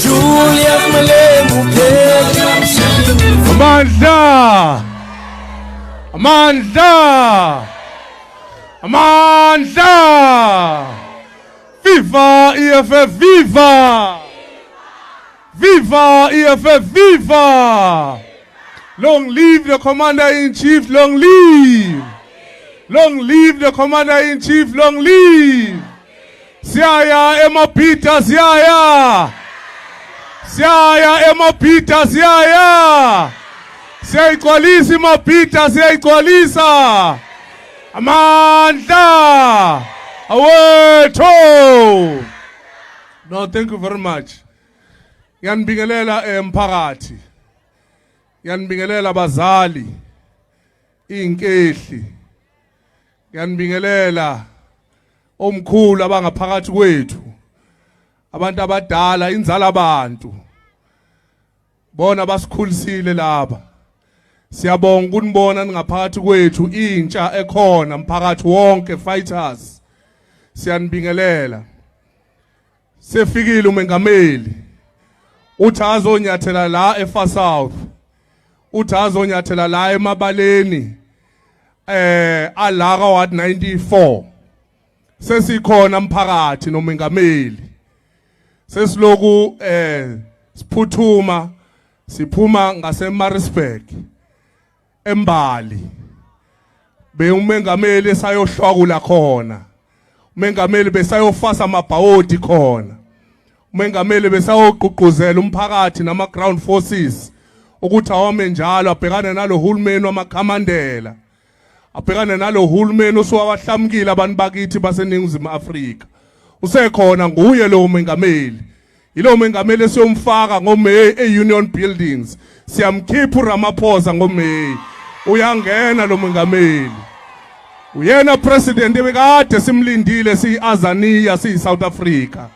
Julius Malema uphela Amandla! Amandla! Amandla! Viva EFF, viva! Viva EFF, viva! Long live the Commander-in-Chief, long live! Long live the Commander-in-Chief, long live! Siyaya Mabhida, siyaya! Siyaya Mabhida, siyaya! Siyayiqalisa Mabhida, siyayiqalisa! Amandla! Awetho! No, thank you very much. Yanibingelela emphakathi. Yanibingelela abazali. Inkehli. Yanibingelela omkhulu abangaphakathi kwethu. Abantu abadala, inzala abantu. Bona basikhulisile laba. Siyabonga ukunibona ningaphakathi kwethu intsha ekhona mphakathi wonke fighters. Siyanibingelela. Sefikile umengameli. Uthi azonyathela la eFar South. Uthi azonyathela la emabaleni alaka Ward 94. Sesikhona mphakathi nomengameli. Sesiloku siphuthuma siphuma ngaseMaritzburg eMbali. Be umengameli sayohlwakula khona. Umengameli besayofasa amabhawodi khona. Umengameli besayoqhuquzela umphakathi nama ground forces ukuthi awame njalo abhekane nalo hulumeni wamakhamandela. Abhekane nalo hulumeni osowahlamukile abantu bakithi baseNingizimu Afrika. Usekhona nguye lo mengameli. Yilo mengameli esiyomfaka ngoMay eUnion Buildings. Siyamkhipha uRamaphosa ngoMay. Uyangena lo mengameli. Uyena president ebekade simlindile siyiAzania siyiSouth Africa.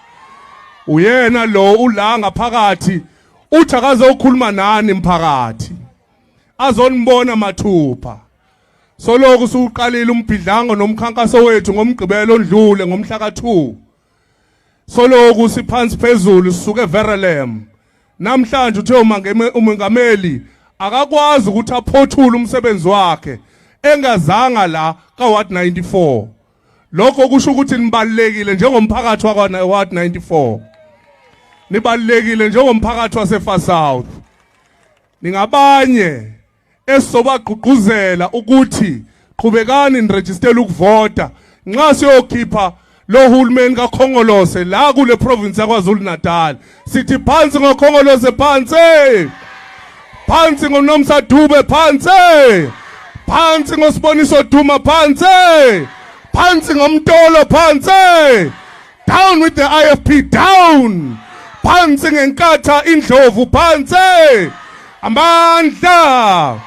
Uyena lo ulanga phakathi uthi akazokhuluma nani mphakathi. Azonibona mathupha. Soloku suqalile umbhidlango nomkhankaso wethu ngomgqibelo ondlule ngomhla ka2. Soloku siphansi phezulu sisuke Verelem. Namhlanje uthe umengameli akakwazi ukuthi aphothule umsebenzi wakhe engazanga la ka Ward 94. Lokho kusho ukuthi nibalekile njengomphakathi wakwa Ward 94. Nibalekile njengomphakathi waseFar South. Ningabanye esobagqugquzela ukuthi qhubekani niregister ukuvota nxa siyokhipha lo hulumeni kaKhongolose la kule province yaKwaZulu Natal. Sithi phansi ngoKhongolose phansi. Phansi ngoNomsa Dube phansi. Phansi ngoSiboniso Duma phansi. Phansi ngomtolo phansi. Down with the IFP down. Phansi ngenkatha indlovu phansi. Amandla.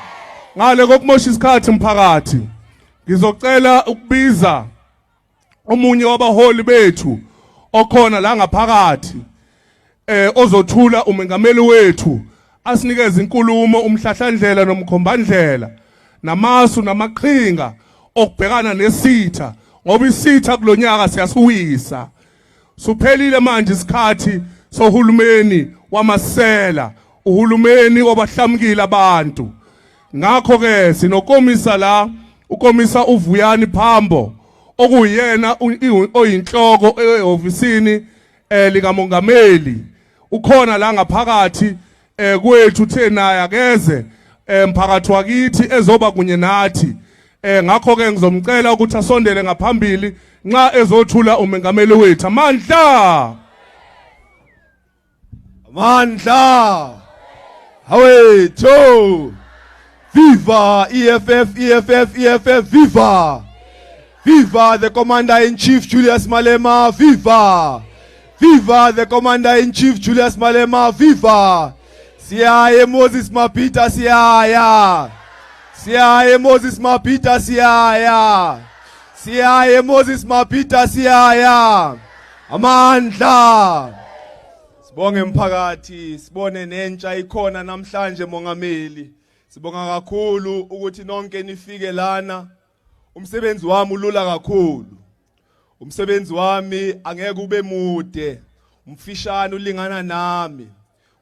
Ngale kokumosha isikhathi mphakathi. Ngizocela ukubiza omunye wabaholi bethu okhona la ngaphakathi ozothula umengameli wethu asinikeze inkulumo umhlahlandlela nomkhombandlela namasu namaqhinga okubhekana nesitha ngoba isitha kulonyaka siyasuwisa. Suphelile manje isikhathi sohulumeni wamasela, uhulumeni wabahlamukile abantu. Ngakho ke sinokomisa la, ukomisa uVuyani Phambo okuyena oyinhloko ehofisini likamongameli. Ukhona la ngaphakathi kwethu uthe naye akeze mphakathi wakithi ezoba kunye nathi. Ngakho ke ngizomcela ukuthi asondele ngaphambili nxa ezothula umengameli wethu. Amandla. Amandla. Awetho. Viva EFF, EFF, EFF, viva! Viva the Commander-in-Chief Julius Malema, viva! Viva the Commander-in-Chief Julius Malema, viva! Siyaye Moses Mabhida, siyaya! Siyaye Moses Mabhida, siyaya! Siyaye Moses Mabhida, siyaya! Amandla! Sibonge mphakathi, sibone nentsha ikhona namhlanje mongameli. Sibonga kakhulu ukuthi nonke nifike lana. Umsebenzi wami ulula kakhulu. Umsebenzi wami angeke ube mude. mfishane ulingana nami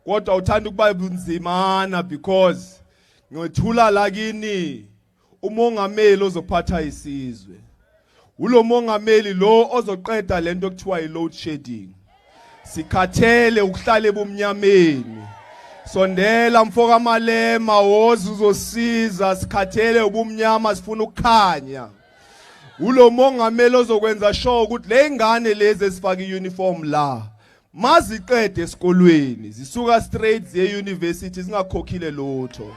kodwa uthanda ukuba bunzimana because ngithula la kini umongameli ozophatha isizwe ulo mongameli lo ozoqeda lento ekuthiwa i-load shedding sikhathele ukuhlala ebumnyameni sondela mfoka Malema woza uzosiza sikhathele ubumnyama sifuna ukukhanya ulo mongameli ozokwenza sure ukuthi le ingane lezi esifaka i-uniform la maziqede esikolweni zisuka straight ze university zingakhokhile lutho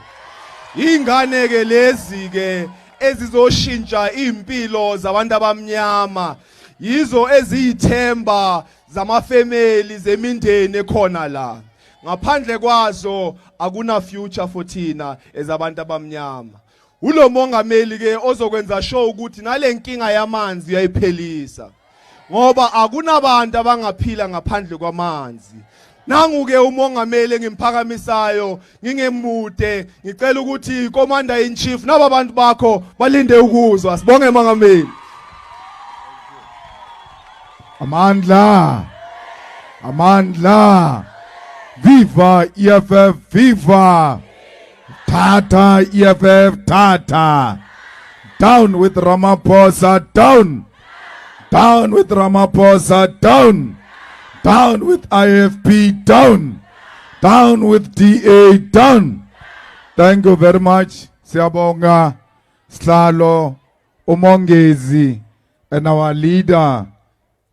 ingane ke lezi ke ezizoshintsha impilo zabantu abamnyama yizo eziyithemba zamafamily zemindeni ekhona la ngaphandle kwazo akuna future for thina ezabantu abamnyama ulo mongameli ke ozokwenza sure ukuthi nalenkinga yamanzi uyayiphelisa ngoba akunabantu abangaphila ngaphandle kwamanzi nangu ke umongameli engimphakamisayo ngingemude ngicela ukuthi commander in chief naba abantu bakho balinde ukuzwa sibonge mongameli Amandla Viva EFF Viva Tata EFF Tata Down with Ramaphosa down with Ramaphosa down with IFP down with DA down. Thank you very much Siyabonga Slalo Umongezi and our leader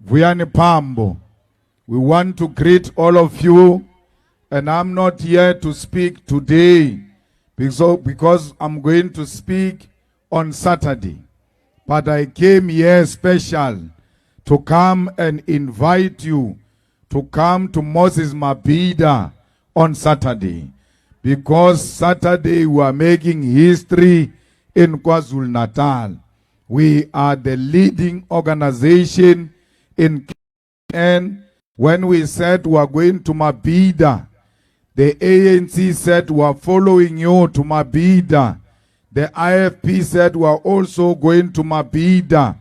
Vuyani Pambo. We want to greet all of you, and I'm not here to speak today because I'm going to speak on Saturday. But I came here special to come and invite you to come to Moses Mabhida on Saturday. Because Saturday we are making history in KwaZulu-Natal. We are the leading organization in KZN. When we said we are going to Mabhida, the ANC said we are following you to Mabhida. The IFP said we are also going to Mabhida.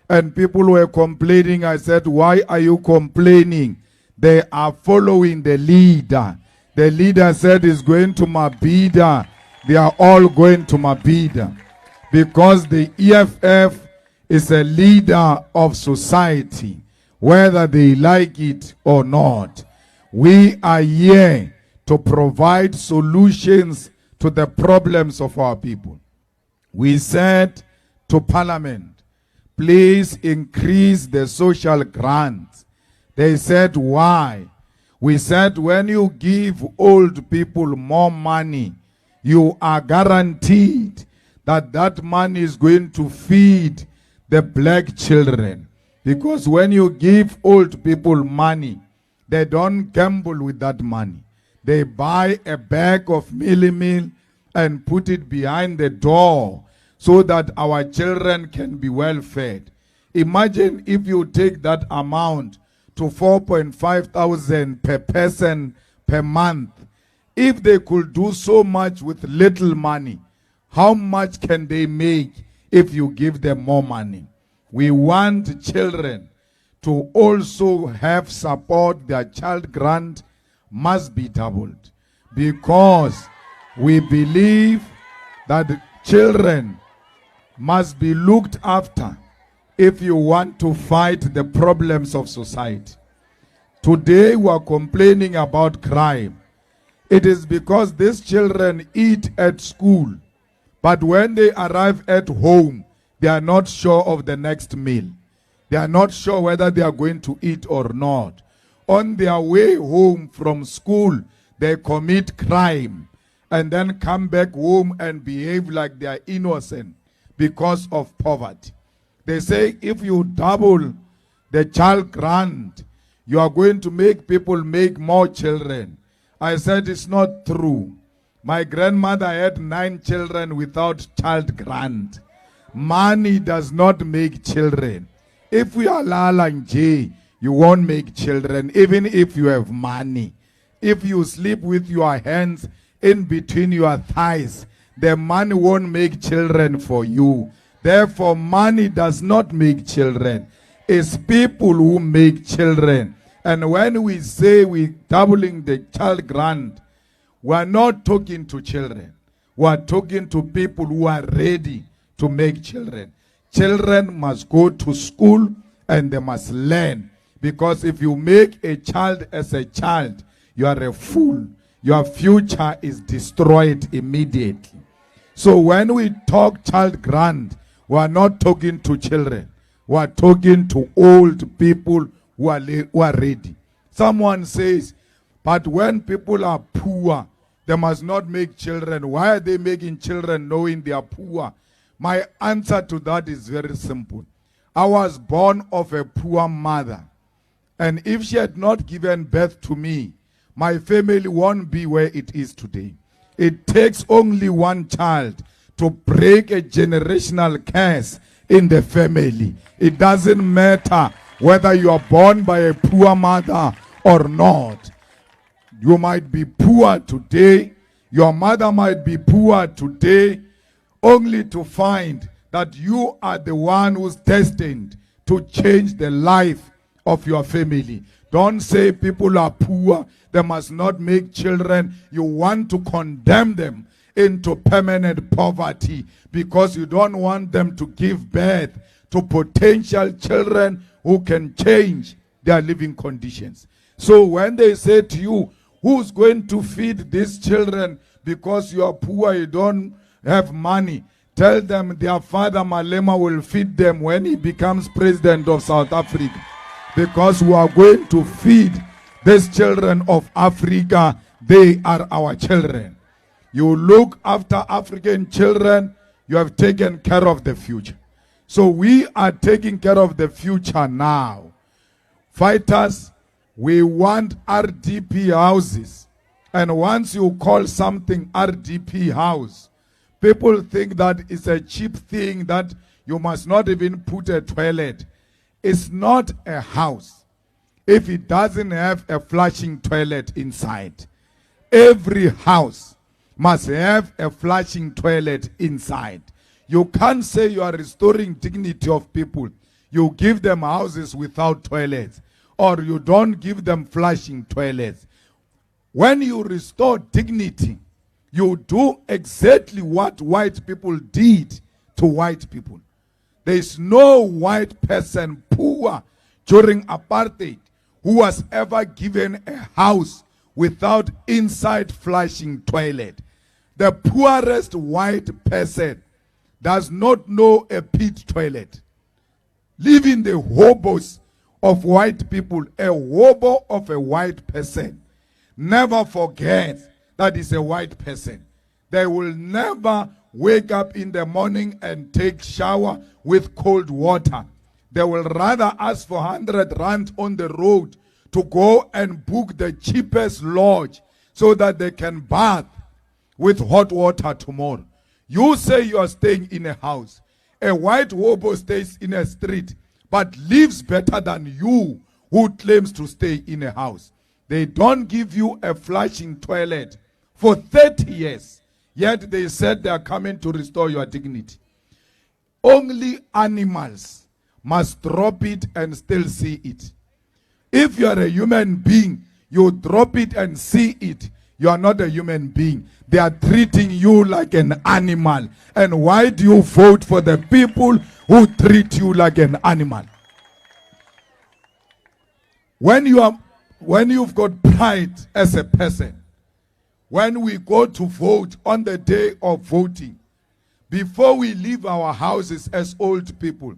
And people were complaining. I said, why are you complaining? They are following the leader. The leader said he's going to Mabhida. They are all going to Mabhida. Because the EFF is a leader of society, whether they like it or not. We are here to provide solutions to the problems of our people. We said to Parliament, please increase the social grants. They said, why? We said, when you give old people more money, you are guaranteed that that money is going to feed the black children. Because when you give old people money, they don't gamble with that money. They buy a bag of meal and put it behind the door so that our children can be well fed. Imagine if you take that amount to 4,500 per person per month. If they could do so much with little money, how much can they make if you give them more money? We want children to also have support. Their child grant must be doubled because we believe that children must be looked after if you want to fight the problems of society. Today we are complaining about crime. It is because these children eat at school, but when they arrive at home, they are not sure of the next meal. They are not sure whether they are going to eat or not. On their way home from school, they commit crime and then come back home and behave like they are innocent because of poverty. They say if you double the child grant, you are going to make people make more children. I said it's not true. My grandmother had 9 children without child grant. Money does not make children. If we are Lala and Jay, you won't make children, even if you have money. If you sleep with your hands in between your thighs, the money won't make children for you. Therefore, money does not make children. It's people who make children. And when we say we're doubling the child grant, we are not talking to children. We are talking to people who are ready to make children. Children must go to school and they must learn. Because if you make a child as a child, you are a fool. Your future is destroyed immediately. So when we talk child grant, we are not talking to children. We are talking to old people who are ready. Someone says, but when people are poor, they must not make children. Why are they making children knowing they are poor? My answer to that is very simple. I was born of a poor mother. And if she had not given birth to me, my family won't be where it is today. It takes only one child to break a generational curse in the family. It doesn't matter whether you are born by a poor mother or not. You might be poor today. Your mother might be poor today, only to find that you are the one who's destined to change the life of your family. Don't say people are poor, they must not make children. You want to condemn them into permanent poverty because you don't want them to give birth to potential children who can change their living conditions. So when they say to you, who's going to feed these children because you are poor, you don't have money, tell them their father Malema will feed them when he becomes president of South Africa. Because we are going to feed these children of Africa. They are our children. You look after African children, you have taken care of the future. So we are taking care of the future now. Fighters, we want RDP houses. And once you call something RDP house, people think that it's a cheap thing that you must not even put a toilet. It's not a house if it doesn't have a flushing toilet inside. Every house must have a flushing toilet inside. You can't say you are restoring dignity of people. You give them houses without toilets, or you don't give them flushing toilets. When you restore dignity, you do exactly what white people did to white people. There is no white person poor during apartheid who was ever given a house without inside flushing toilet. The poorest white person does not know a pit toilet. Leaving the hobos of white people, a hobo of a white person never forget that is a white person. They will never wake up in the morning and take shower with cold water. They will rather ask for 100 rand on the road to go and book the cheapest lodge so that they can bath with hot water tomorrow. You say you are staying in a house. A white hobo stays in a street but lives better than you who claims to stay in a house. They don't give you a flushing toilet for 30 years. Yet they said they are coming to restore your dignity. Only animals must drop it and still see it. If you are a human being, you drop it and see it. You are not a human being. They are treating you like an animal. And why do you vote for the people who treat you like an animal? When you've got pride as a person, when we go to vote on the day of voting, before we leave our houses as old people,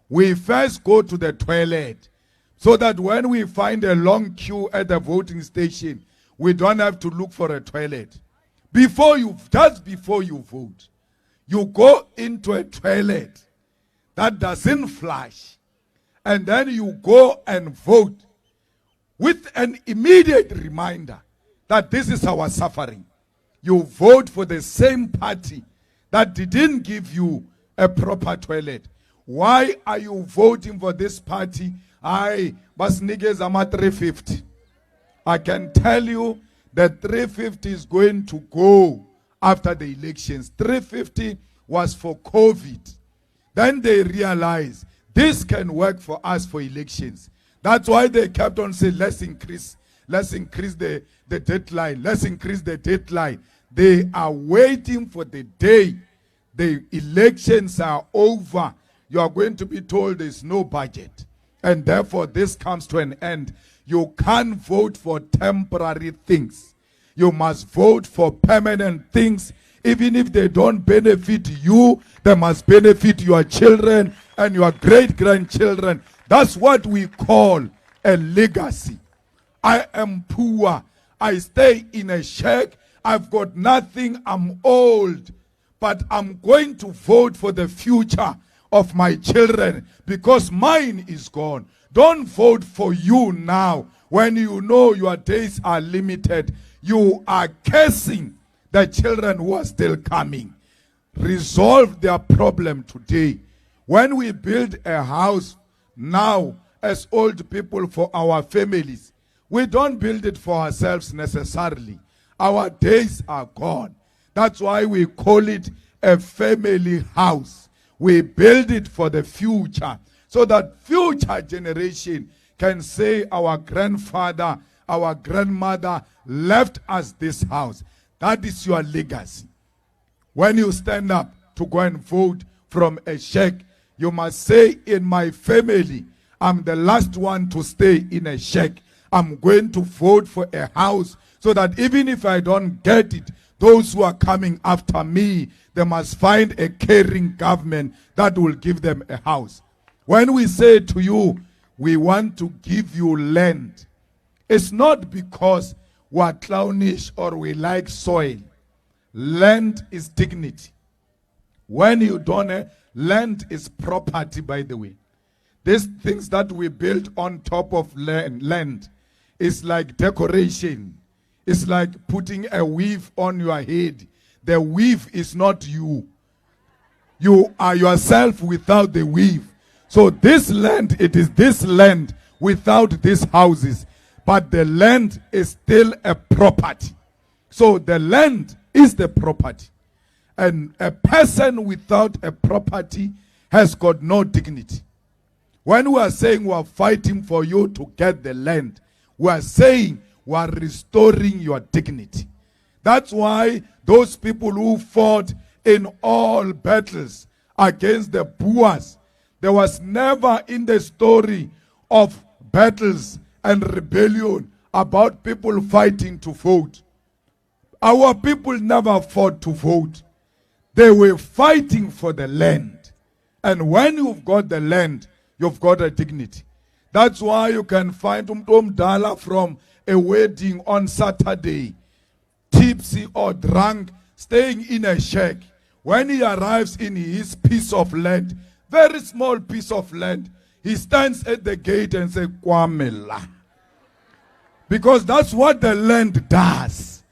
we first go to the toilet so that when we find a long queue at the voting station, we don't have to look for a toilet. Just before you vote, you go into a toilet that doesn't flush, and then you go and vote with an immediate reminder that this is our suffering. You vote for the same party that didn't give you a proper toilet. Why are you voting for this party? Basnikes ama 350. I can tell you that 350 is going to go after the elections. 350 was for COVID. Then they realized this can work for us for elections. That's why they kept on saying, let's increase the deadline, let's increase the deadline. They are waiting for the day the elections are over. You are going to be told there's no budget. And therefore this comes to an end. You can't vote for temporary things. You must vote for permanent things. Even if they don't benefit you, they must benefit your children and your great-grandchildren. That's what we call a legacy. I am poor. I stay in a shack. I've got nothing. I'm old. But I'm going to vote for the future of my children because mine is gone. Don't vote for you now when you know your days are limited. You are cursing the children who are still coming. Resolve their problem today. When we build a house now as old people for our families, we don't build it for ourselves necessarily. Our days are gone. That's why we call it a family house. We build it for the future so that future generation can say our grandfather, our grandmother left us this house. That is your legacy. When you stand up to go and vote from a shack, you must say, in my family, I'm the last one to stay in a shack. I'm going to vote for a house so that even if I don't get it, those who are coming after me, they must find a caring government that will give them a house. When we say to you, we want to give you land, it's not because we're clownish or we like soil. Land is dignity. When you don't, land is property, by the way. These things that we build on top of land is like decoration. It's like putting a weave on your head. The weave is not you. You are yourself without the weave. So this land, it is this land without these houses. But the land is still a property. So the land is the property. And a person without a property has got no dignity. When we are saying we are fighting for you to get the land, we are saying we are restoring your dignity. That's why those people who fought in all battles against the Boers, there was never in the story of battles and rebellion about people fighting to vote. Our people never fought to vote. They were fighting for the land. And when you've got the land, you've got a dignity. That's why you can find Dala from a wedding on Saturday, tipsy or drunk, staying in a shack. When he arrives in his piece of land, very small piece of land, he stands at the gate and says, Kwamela. Because that's what the land does.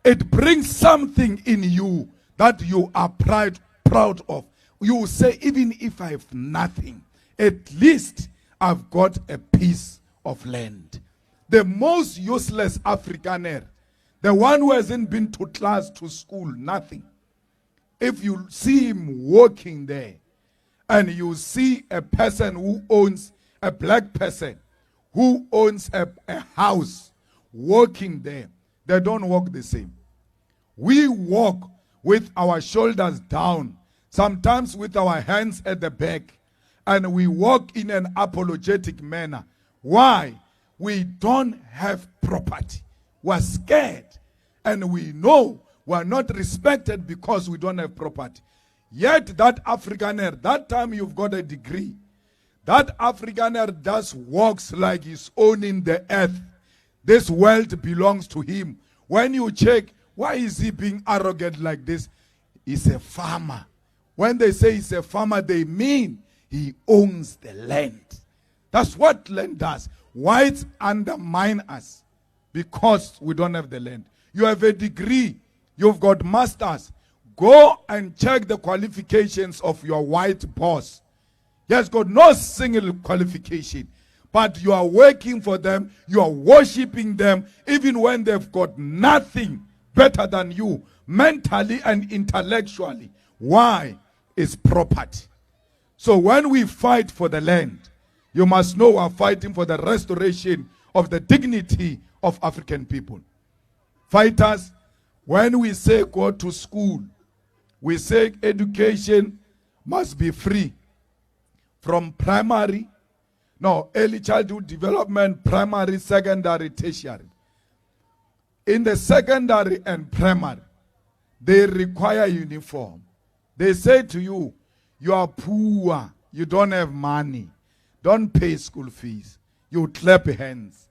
It brings something in you that you are proud of. You say, even if I have nothing, at least I've got a piece of land. The most useless Afrikaner, the one who hasn't been to class, to school, nothing. If you see him walking there, and you see a person who owns, a black person, who owns a house, walking there, they don't walk the same. We walk with our shoulders down, sometimes with our hands at the back, and we walk in an apologetic manner. Why? We don't have property. We're scared, and we know we're not respected because we don't have property. Yet that Afrikaner, that time you've got a degree, that Afrikaner just walks like he's owning the earth. This world belongs to him. When you check, why is he being arrogant like this? He's a farmer. When they say he's a farmer, they mean he owns the land. That's what land does. Whites undermine us because we don't have the land. You have a degree. You've got masters. Go and check the qualifications of your white boss. He has got no single qualification. But you are working for them. You are worshiping them even when they've got nothing better than you, mentally and intellectually. Why? It's property. So when we fight for the land, You must know we are fighting for the restoration of the dignity of African people. Fighters, when we say go to school, we say education must be free from primary, early childhood development, primary, secondary, tertiary. In the secondary and primary, they require uniform. They say to you, you are poor, you don't have money, don't pay school fees. You clap hands.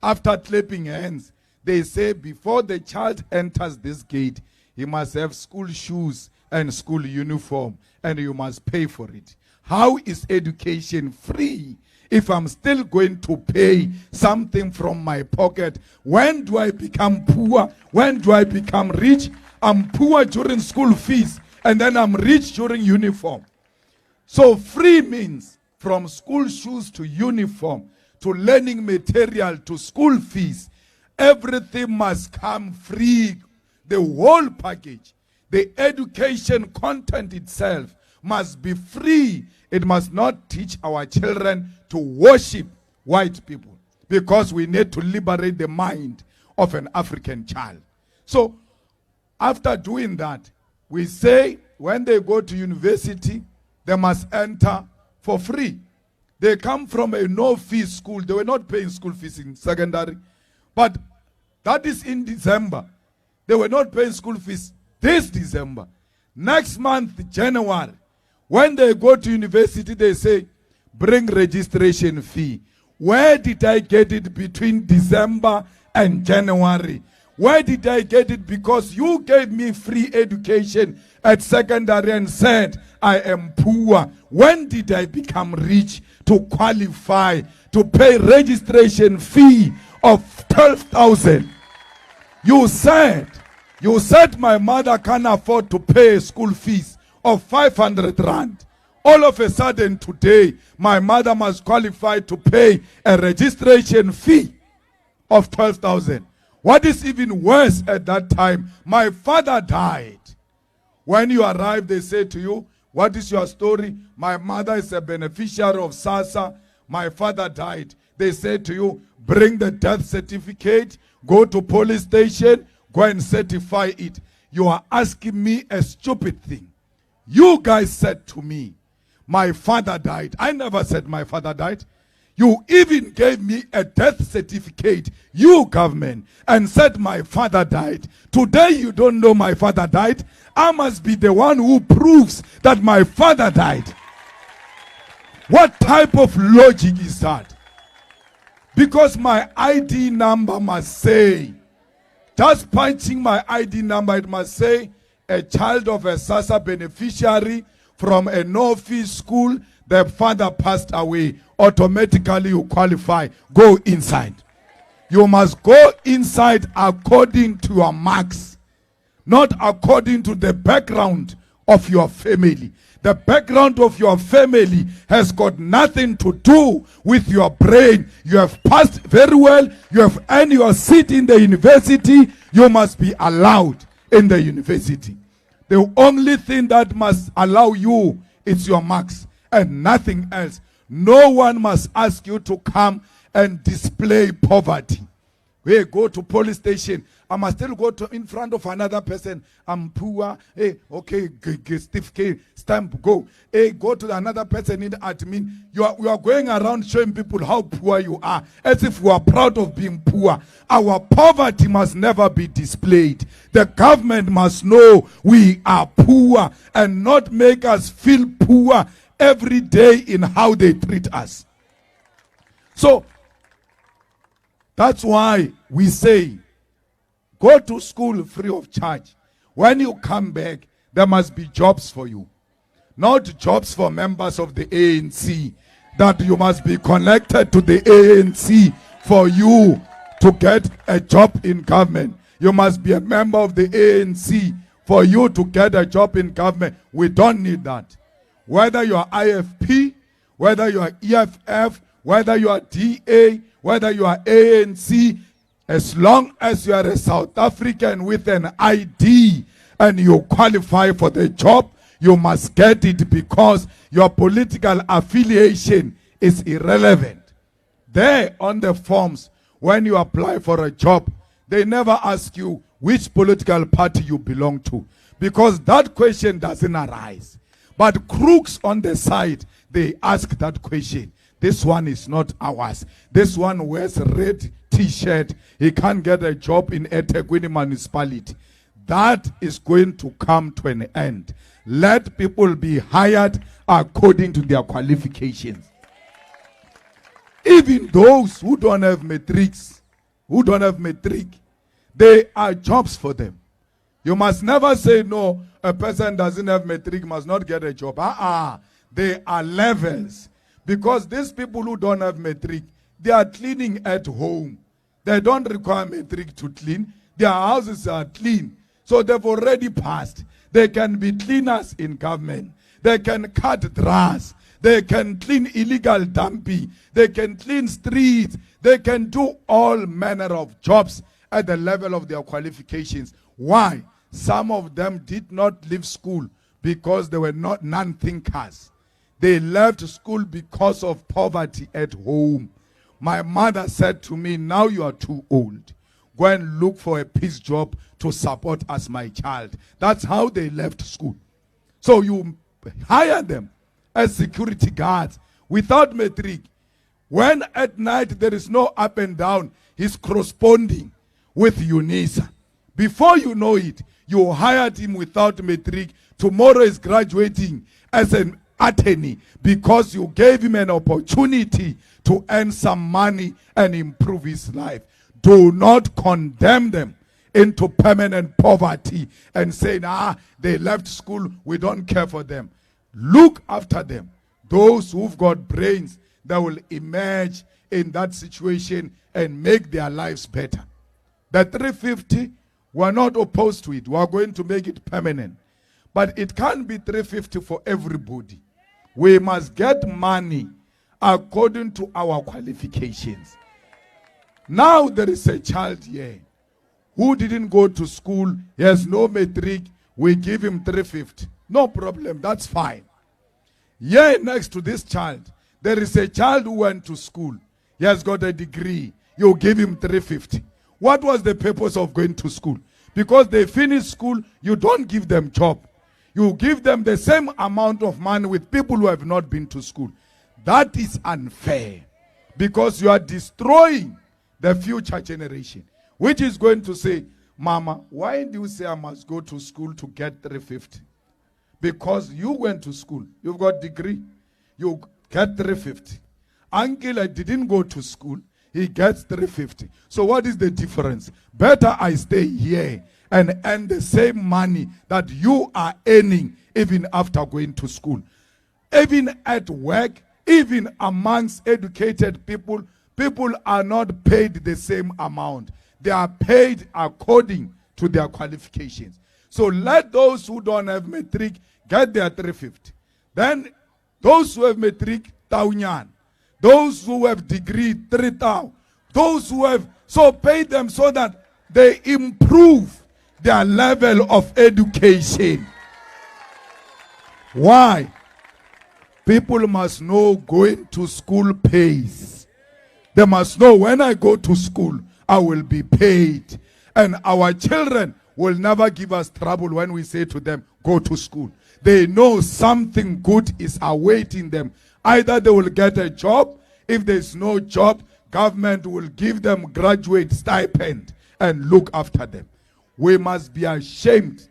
After clapping hands, they say before the child enters this gate, he must have school shoes and school uniform, and you must pay for it. How is education free if I'm still going to pay something from my pocket? When do I become poor? When do I become rich? I'm poor during school fees, and then I'm rich during uniform. So free means from school shoes to uniform, to learning material, to school fees. Everything must come free, the whole package. The education content itself must be free. It must not teach our children to worship white people, because we need to liberate the mind of an African child. So after doing that, we say when they go to university, they must enter for free. They come from a no-fee school. They were not paying school fees in secondary. But that is in December. They were not paying school fees this December. Next month, January, when they go to university, they say, bring registration fee. Where did I get it between December and January? Where did I get it? Because you gave me free education at secondary and said, I am poor. When did I become rich to qualify to pay registration fee of 12,000? You said my mother can't afford to pay school fees of 500 rand. All of a sudden today, my mother must qualify to pay a registration fee of 12,000. What is even worse at that time, my father died. When you arrive, they say to you, what is your story? My mother is a beneficiary of SASSA. My father died. They say to you, bring the death certificate, go to police station, go and certify it. You are asking me a stupid thing. You guys said to me, my father died. I never said my father died. You even gave me a death certificate, you government, and said my father died. Today you don't know my father died. I must be the one who proves that my father died. What type of logic is that? Because my ID number must say, just punching my ID number, it must say, a child of a SASSA beneficiary from a no-fee school, the father passed away. Automatically you qualify. Go inside. You must go inside according to your marks, not according to the background of your family. The background of your family has got nothing to do with your brain. You have passed very well. You have earned your seat in the university. You must be allowed in the university. The only thing that must allow you is your marks and nothing else. No one must ask you to come and display poverty. We go to police station. I must still go to in front of another person. I'm poor. Hey, okay, certificate, stamp, go. Hey, go to another person in the admin. You are going around showing people how poor you are, as if we are proud of being poor. Our poverty must never be displayed. The government must know we are poor and not make us feel poor every day in how they treat us. So that's why we say, go to school free of charge. When you come back, there must be jobs for you. Not jobs for members of the ANC, that you must be connected to the ANC for you to get a job in government. You must be a member of the ANC for you to get a job in government. We don't need that. Whether you are IFP, whether you are EFF, whether you are DA, whether you are ANC, as long as you are a South African with an ID and you qualify for the job, you must get it, because your political affiliation is irrelevant. There on the forms, when you apply for a job, they never ask you which political party you belong to, because that question doesn't arise. But crooks on the side, they ask that question. This one is not ours. This one wears a red t-shirt. He can't get a job in eThekwini municipality. That is going to come to an end. Let people be hired according to their qualifications. Even those who don't have matrics, there are jobs for them. You must never say, no, a person doesn't have matric must not get a job. There are levels. Because these people who don't have matric, they are cleaning at home. They don't require matric to clean. Their houses are clean. So they've already passed. They can be cleaners in government. They can cut grass. They can clean illegal dumping. They can clean streets. They can do all manner of jobs at the level of their qualifications. Why? Some of them did not leave school because they were not non-thinkers. They left school because of poverty at home. My mother said to me, now you are too old. Go and look for a peace job to support as my child. That's how they left school. So you hire them as security guards without matric. When at night there is no up and down, he's corresponding with UNISA. Before you know it, you hired him without matric. Tomorrow is graduating as an attorney because you gave him an opportunity to earn some money and improve his life. Do not condemn them into permanent poverty and say, they left school, we don't care for them. Look after them. Those who've got brains, that will emerge in that situation and make their lives better. The 350, we're not opposed to it. We're going to make it permanent. But it can't be 350 for everybody. We must get money according to our qualifications. Now there is a child here who didn't go to school. He has no matric. We give him 350. No problem. That's fine. Here next to this child, there is a child who went to school. He has got a degree. You give him 350. What was the purpose of going to school? Because they finish school, you don't give them job. You give them the same amount of money with people who have not been to school. That is unfair. Because you are destroying the future generation. Which is going to say, Mama, why do you say I must go to school to get 350? Because you went to school. You've got degree. You get 350. Uncle, I didn't go to school. He gets 350. So what is the difference? Better I stay here and earn the same money that you are earning even after going to school. Even at work, even amongst educated people, people are not paid the same amount. They are paid according to their qualifications. So let those who don't have matric get their 350. Then those who have matric, taunyan. Those who have degree, 3,000. Those who have, so pay them so that they improve their level of education. Why? People must know going to school pays. They must know when I go to school, I will be paid. And our children will never give us trouble when we say to them, go to school. They know something good is awaiting them. Either they will get a job. If there's no job, government will give them graduate stipend and look after them. We must be ashamed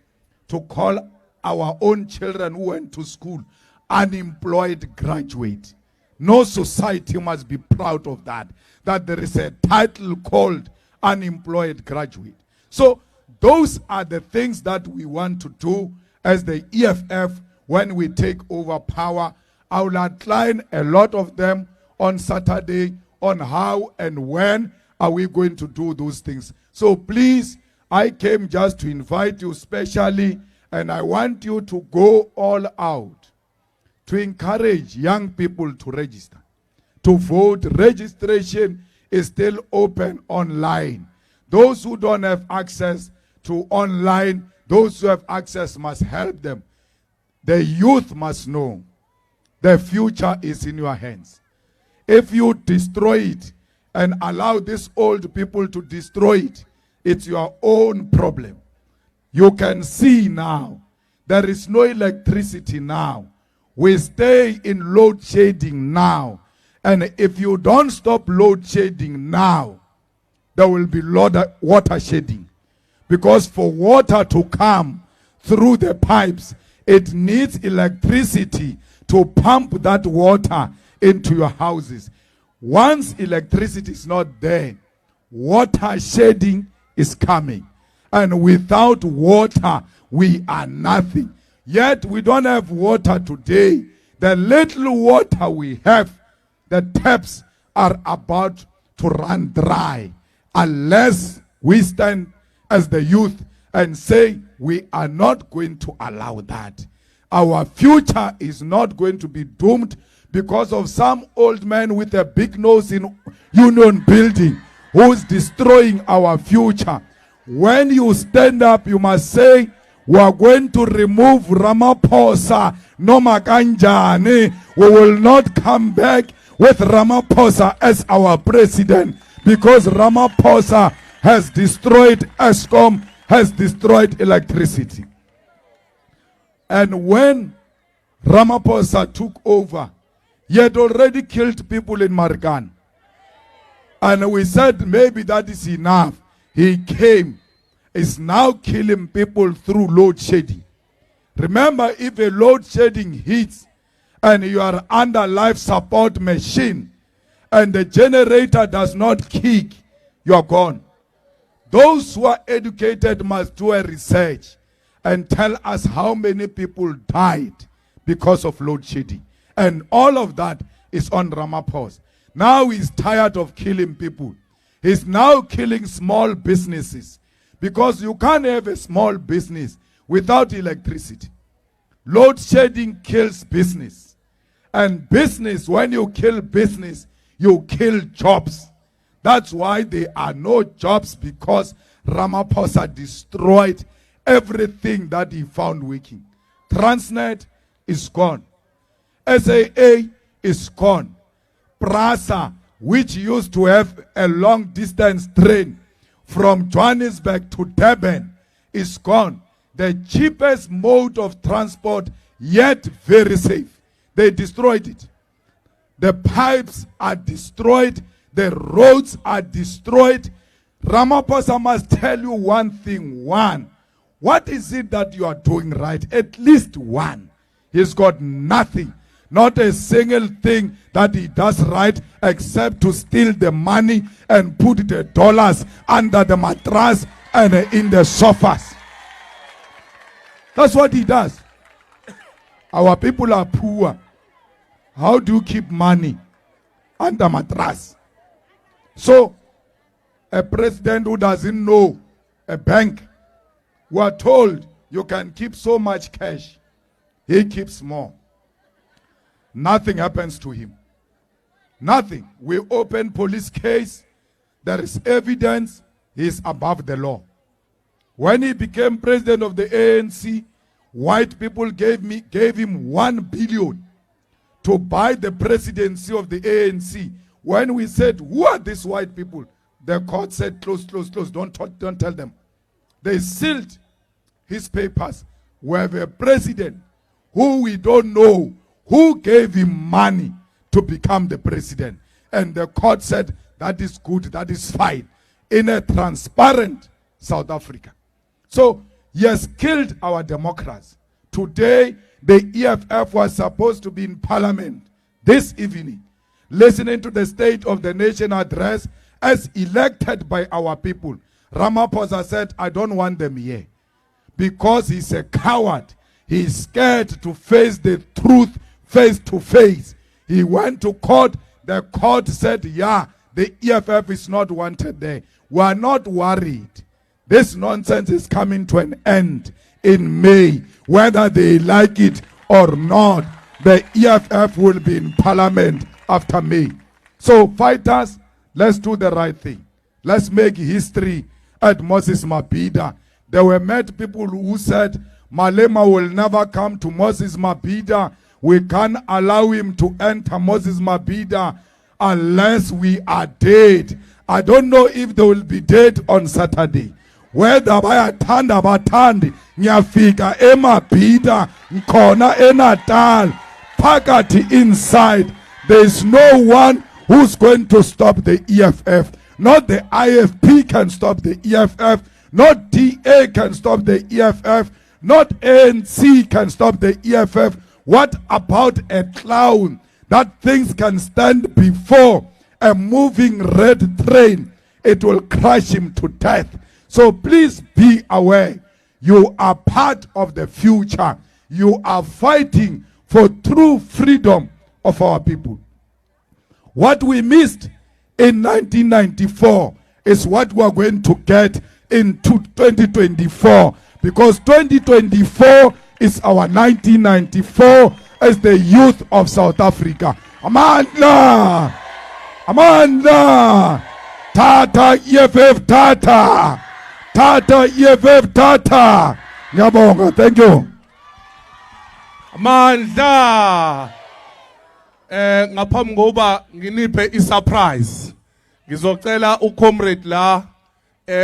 to call our own children who went to school unemployed graduate. No society must be proud of that, that there is a title called unemployed graduate. So those are the things that we want to do as the EFF when we take over power. I will outline a lot of them on Saturday on how and when are we going to do those things. So please, I came just to invite you specially, and I want you to go all out to encourage young people to register, to vote. Registration is still open online. Those who don't have access to online, those who have access must help them. The youth must know the future is in your hands. If you destroy it and allow these old people to destroy it, it's your own problem. You can see now, there is no electricity now. We stay in load shedding now. And if you don't stop load shedding now, there will be water shedding. Because for water to come through the pipes, it needs electricity to pump that water into your houses. Once electricity is not there, water shedding is coming. And without water, we are nothing. Yet we don't have water today. The little water we have, the taps are about to run dry. Unless we stand as the youth and say we are not going to allow that. Our future is not going to be doomed because of some old man with a big nose in Union Building who's destroying our future. When you stand up, you must say, we are going to remove Ramaphosa, noma kanjani. We will not come back with Ramaphosa as our president because Ramaphosa has destroyed Eskom, has destroyed electricity. And when Ramaphosa took over, he had already killed people in Margan. And we said maybe that is enough. He came, is now killing people through load shedding. Remember, if a load shedding hits and you are under life support machine and the generator does not kick, you are gone. Those who are educated must do a research and tell us how many people died because of load shedding. And all of that is on Ramaphosa. Now he's tired of killing people. He's now killing small businesses because you can't have a small business without electricity. Load shedding kills business. And business, when you kill business, you kill jobs. That's why there are no jobs, because Ramaphosa destroyed everything that he found working. Transnet is gone. SAA is gone. Prasa, which used to have a long distance train from Johannesburg to Durban, is gone. The cheapest mode of transport, yet very safe. They destroyed it. The pipes are destroyed. The roads are destroyed. Ramaphosa must tell you one thing. One, what is it that you are doing right? At least one. He's got nothing. Not a single thing that he does right except to steal the money and put the dollars under the mattress and in the sofas. That's what he does. Our people are poor. How do you keep money under mattress? So, a president who doesn't know a bank, we are told you can keep so much cash. He keeps more. Nothing happens to him. Nothing. We open police case. There is evidence. He is above the law. When he became president of the ANC, white people gave him 1 billion to buy the presidency of the ANC. When we said, who are these white people? The court said, close, close, close. Don't tell them. They sealed his papers. We have a president who we don't know who gave him money to become the president. And the court said, that is good, that is fine, in a transparent South Africa. So he has killed our democracy. Today, the EFF was supposed to be in parliament this evening, listening to the State of the Nation address as elected by our people. Ramaphosa said, I don't want them here because he's a coward. He's scared to face the truth face to face. He went to court. The court said, yeah, the EFF is not wanted there. We are not worried. This nonsense is coming to an end in May. Whether they like it or not, the EFF will be in parliament after May. So fighters, let's do the right thing. Let's make history at Moses Mabhida. There were mad people who said, Malema will never come to Moses Mabhida. We can't allow him to enter Moses Mabhida. unless we are dead. I don't know if they will be dead on Saturday. Whether bayathanda bathandi ngiyafika eMabhida ngikhona eNatal phakathi inside. There is no one who's going to stop the EFF. Not the IFP can stop the EFF. Not DA can stop the EFF. Not ANC can stop the EFF. What about a clown that things can stand before a moving red train? It will crush him to death. So please be aware. You are part of the future. You are fighting for true freedom of our people. What we missed in 1994 is what we are going to get in 2024, because 2024 is our 1994 as the youth of South Africa. Amandla! Amandla! Tata EFF Tata! Tata EFF Tata! Ngiyabonga, thank you. Amandla. Ngaphambi kokuba nginiphe isurprise ngizocela ucomrade la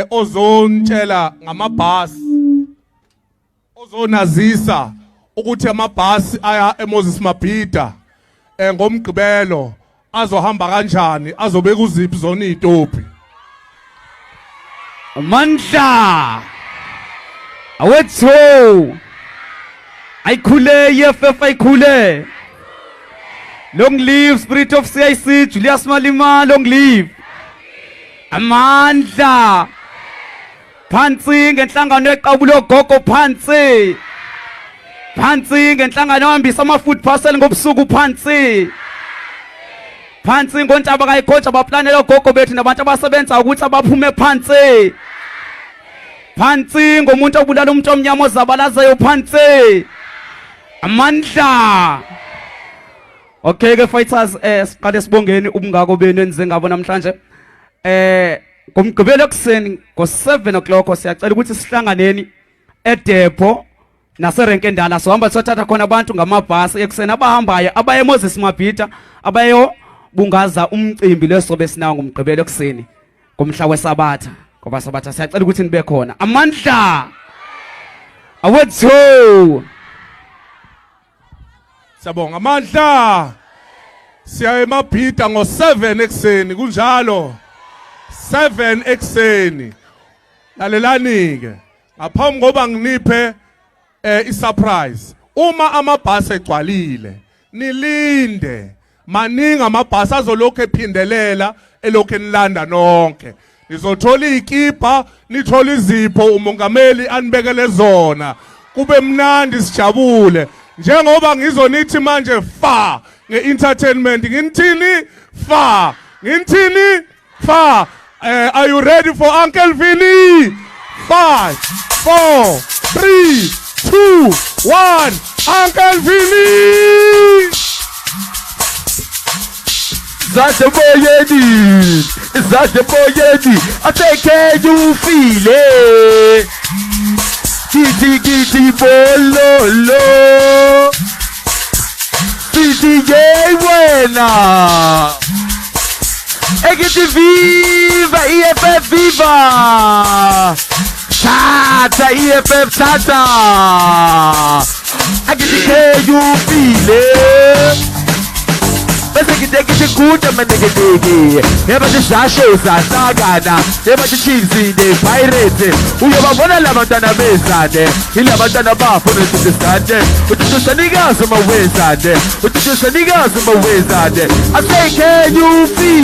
ozontshela ngamabhasi ozonazisa ukuthi amabhasi aya eMoses Mabhida ngomgqibelo azohamba kanjani, azobeka uziphi zona izitopi. Amandla awethu ayikhule EFF ayikhule. Long live spirit of CIC, Julius Malema, long live. Amandla. Phansi ngenhlangano eqabulo gogo phansi. Phansi ngenhlangano ohambisa ama-food parcel ngobusuku phansi. Phansi ngontaba kayikhotha abaplanela gogo bethu nabantu abasebenza ukuthi abaphume phansi. Phansi ngomuntu obulala umuntu omnyama ozabalazayo phansi. Amandla. Okay ke fighters, siqale sibongeni ubungako benu enze ngabo namhlanje. Ngomgqibelo kuseni ngo7 o'clock siyacela ukuthi sihlanganeni eDepot naserenke endala, sohamba sothatha khona abantu ngamabhasi ekuseni abahambayo abaye eMoses Mabhida abayo bungaza umcimbi lesobe sinawo ngomgqibelo kuseni ngomhla weSabatha. Ngoba Sabatha siyacela ukuthi nibe khona. Amandla awethu. Siyabonga Amandla. Siya eMabhida ngo7 ekseni kunjalo. 7 ekseni. Lalelani ke. Ngaphambi ngoba nginiphe isurprise. Uma amabhasi egcwalile, nilinde. Maningi amabhasi azolokho ephindelela elokho enilanda nonke. Nizothola ikipa, nithola izipho umongameli anibekele zona. Kube mnandi sijabule. Njengoba ngizonithi manje fa nge-entertainment ngithini fa ngithini fa. Are you ready for Uncle Vinny? 5 4 3 2 1 Uncle Vinny. Zadeboyedi, I say can you feel it? Giddy bololo, DJ buena. Egiti viva, EFF viva. Tata, EFF tata. Egiti can you feel it? Get good, I'm a nigga. Never the sashes, I sagana. Never the cheese in the pirate. Who you have one element on a base at it. He never done a bar for it to the standard. But you just a niggas on my ways at it. But you just a niggas on my ways at it. I say, can you feel